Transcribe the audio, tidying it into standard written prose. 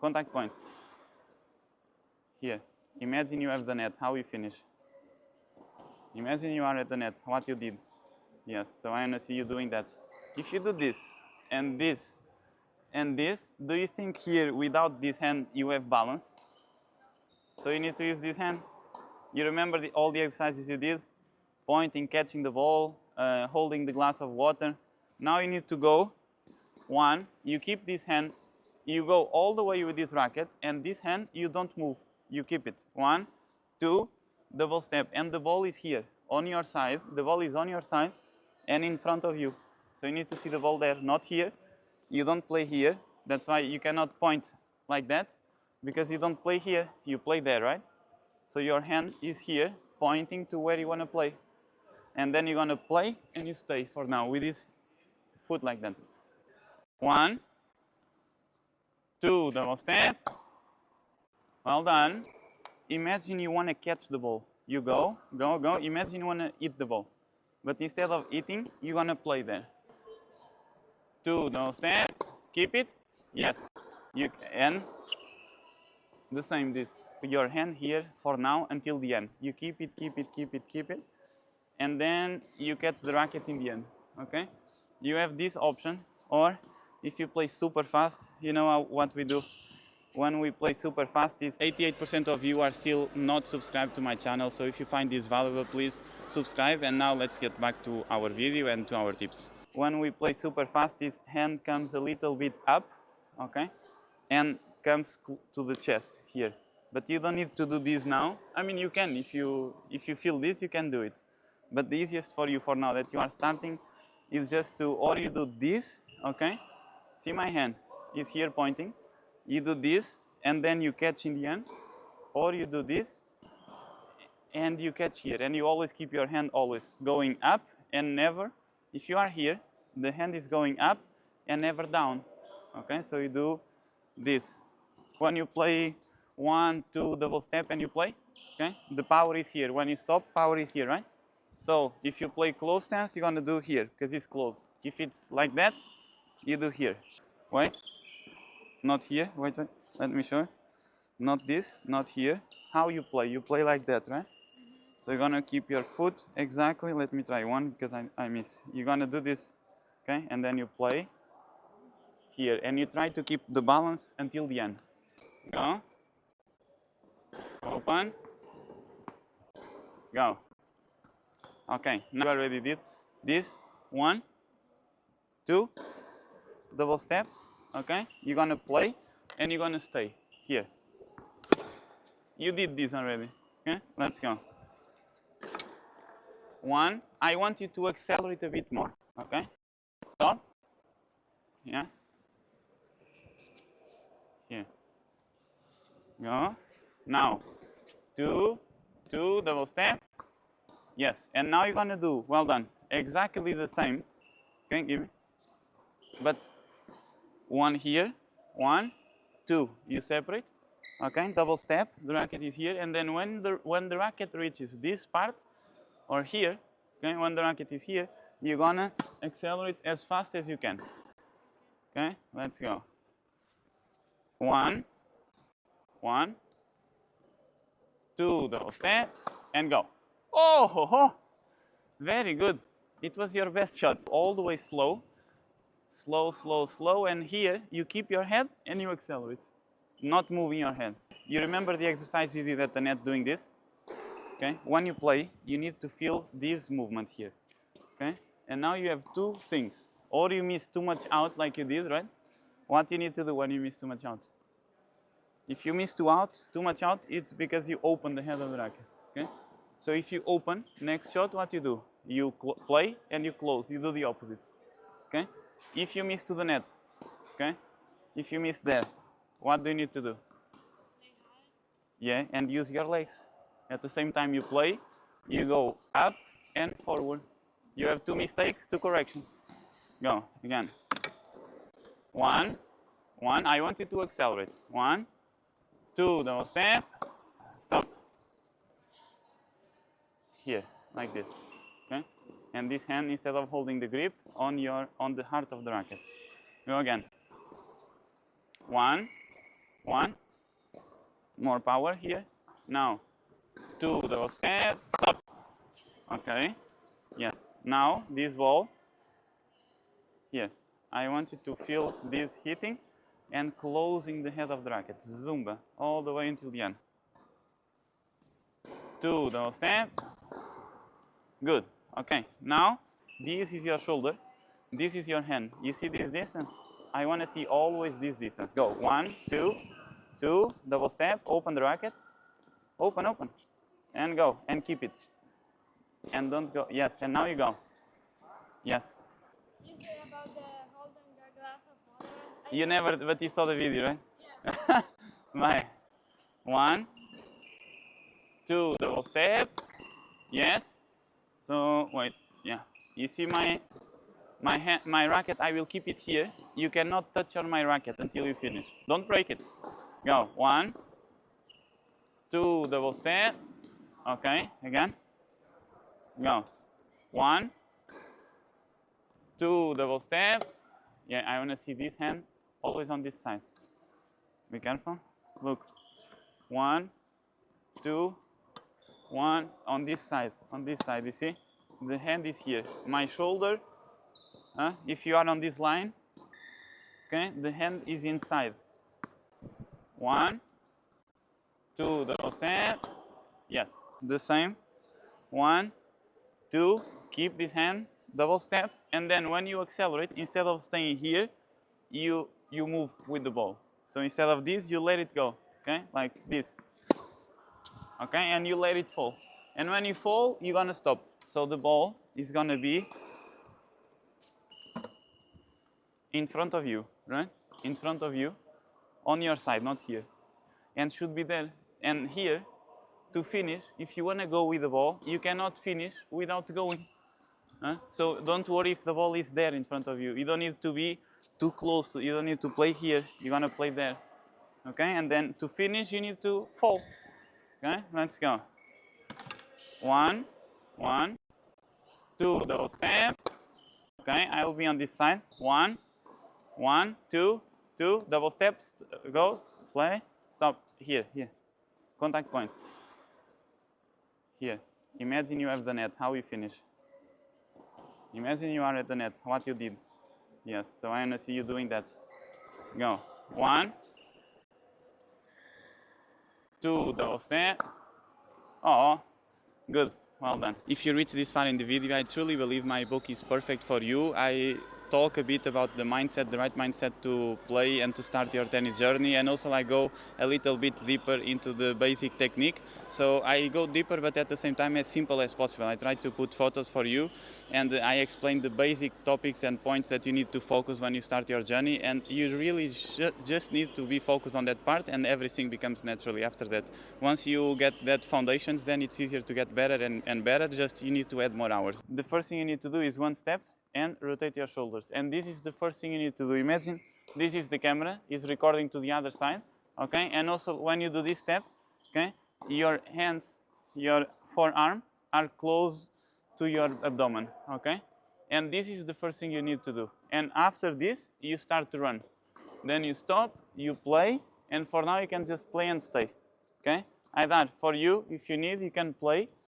contact point. Here. Imagine you have the net, how you finish. Imagine you are at the net, what you did. Yes, so I want to see you doing that. If you do this, and this, and this, do you think here, without this hand, you have balance? So you need to use this hand. You remember all the exercises you did? Pointing, catching the ball, holding the glass of water. Now you need to go. One, you keep this hand, you go all the way with this racket, and this hand, you don't move. You keep it. 1, 2, double step, and the ball is here, on your side. The ball is on your side and in front of you. So you need to see the ball there, not here. You don't play here. That's why you cannot point like that, because you don't play here, you play there, right? So your hand is here, pointing to where you want to play. And then you're going to play, and you stay for now with this foot like that. 1, 2, double step. Well done. Imagine you want to catch the ball. You go, go, go. Imagine you want to eat the ball. But instead of eating, you're going to play there. 2, double step. Keep it. Yes. And the same this. Put your hand here for now until the end. You keep it, keep it, keep it, keep it. And then you catch the racket in the end. Okay? You have this option. Or if you play super fast, you know what we do. When we play super fast, is 88% of you are still not subscribed to my channel. So if you find this valuable, please subscribe. And now let's get back to our video and to our tips. When we play super fast, this hand comes a little bit up, okay? And comes to the chest here. But you don't need to do this now. I mean, you can. If you feel this, you can do it. But the easiest for you for now that you are starting is just to, or you do this, okay? See my hand is here pointing. You do this, and then you catch in the end. Or you do this, and you catch here. And you always keep your hand always going up and never. If you are here, the hand is going up and never down. Okay, so you do this. When you play 1, 2, double step and you play, okay, the power is here. When you stop, power is here, right? So if you play close stance, you're going to do here because it's close. If it's like that, you do here. Wait, not here. Wait, wait. Let me show you. Not this, not here. How you play? You play like that, right? So you're going to keep your foot exactly. Let me try one because I miss. You're going to do this, okay? And then you play here. And you try to keep the balance until the end. Go. Open. Go. Okay, now I already did this. 1, 2, double step. Okay, you're going to play and you're going to stay here. You did this already. Okay, let's go. 1, I want you to accelerate a bit more. Okay, stop. Yeah. Here. Go. Now, 2, double step. Yes, and now you're going to do, well done, exactly the same. Okay, give me. But 1 here, 1, 2, you separate. Okay, double step, the racket is here, and then when the racket reaches this part, or here, okay, when the racket is here, you're gonna accelerate as fast as you can. Okay, let's go. 1, 2, double step, and go. Oh, ho, ho. Very good. It was your best shot. All the way slow. Slow, slow, slow, and here you keep your head and you accelerate. Not moving your head. You remember the exercise you did at the net doing this? Okay, when you play, you need to feel this movement here. Okay, and now you have 2 things. Or you miss too much out like you did, right? What you need to do when you miss too much out? If you miss too much out, it's because you open the head of the racket. Okay, so if you open, next shot, what you do? You play and you close. You do the opposite. Okay, if you miss to the net, okay, if you miss there, what do you need to do? Yeah, and use your legs. At the same time you play, you go up and forward. You have 2 mistakes, 2 corrections. Go, again. 1, I want you to accelerate. 1, 2, double step, stop. Here, like this, okay? And this hand, instead of holding the grip, on the heart of the racket. Go again. 1, 1, more power here. Now 2 double step, stop. Okay, yes. Now this ball here, I want you to feel this hitting and closing the head of the racket. Zumba all the way until the end. 2 double step. Good. Okay. Now this is your shoulder. This is your hand. You see this distance? I want to see always this distance. Go. 1, 2, 2. Double step. Open the racket. Open, open, and go and keep it. And don't go. Yes. And now you go. Yes. You say about the holding a glass of water. You never, but you saw the video, right? Yeah. My 1, 2, double step. Yes. So wait, yeah. You see my racket? I will keep it here. You cannot touch on my racket until you finish. Don't break it. Go. 1, 2, double step. Okay. Again. Go. 1, 2, double step. Yeah, I want to see this hand always on this side. Be careful. Look. 1, 2, 1 on this side. On this side, you see? The hand is here. My shoulder, if you are on this line, okay, the hand is inside. 1, 2, double step. Yes, the same. 1, 2, keep this hand, double step, and then when you accelerate, instead of staying here, you move with the ball. So instead of this, you let it go, okay, like this. Okay, and you let it fall. And when you fall, you're gonna stop. So the ball is gonna be in front of you, right? In front of you, on your side, not here. And should be there. And here, to finish, if you wanna go with the ball, you cannot finish without going. So don't worry if the ball is there in front of you. You don't need to be too close to, you don't need to play here. You're gonna play there. Okay, and then to finish, you need to fall. Okay, let's go. 1, 1, 2, double step. Okay, I will be on this side. 1, 1, 2, 2, double steps. Go, play, stop. Here, here. Contact point. Here. Imagine you have the net. How you finish? Imagine you are at the net. What you did? Yes. So I want to see you doing that. Go. 1, 2, double step. Oh, good. Well done. If you reach this far in the video, I truly believe my book is perfect for you. I talk a bit about the mindset, the right mindset to play and to start your tennis journey, and also I go a little bit deeper into the basic technique. So I go deeper, but at the same time as simple as possible. I try to put photos for you, and I explain the basic topics and points that you need to focus when you start your journey, and you really just need to be focused on that part, and everything becomes naturally after that. Once you get that foundations, then it's easier to get better and better, just you need to add more hours. The first thing you need to do is one step and rotate your shoulders. And this is the first thing you need to do. Imagine this is the camera, is recording to the other side, okay? And also when you do this step, okay, your hands, your forearm are close to your abdomen, okay? And this is the first thing you need to do. And after this, you start to run. Then you stop, you play, and for now you can just play and stay, okay? Either for you, if you need, you can play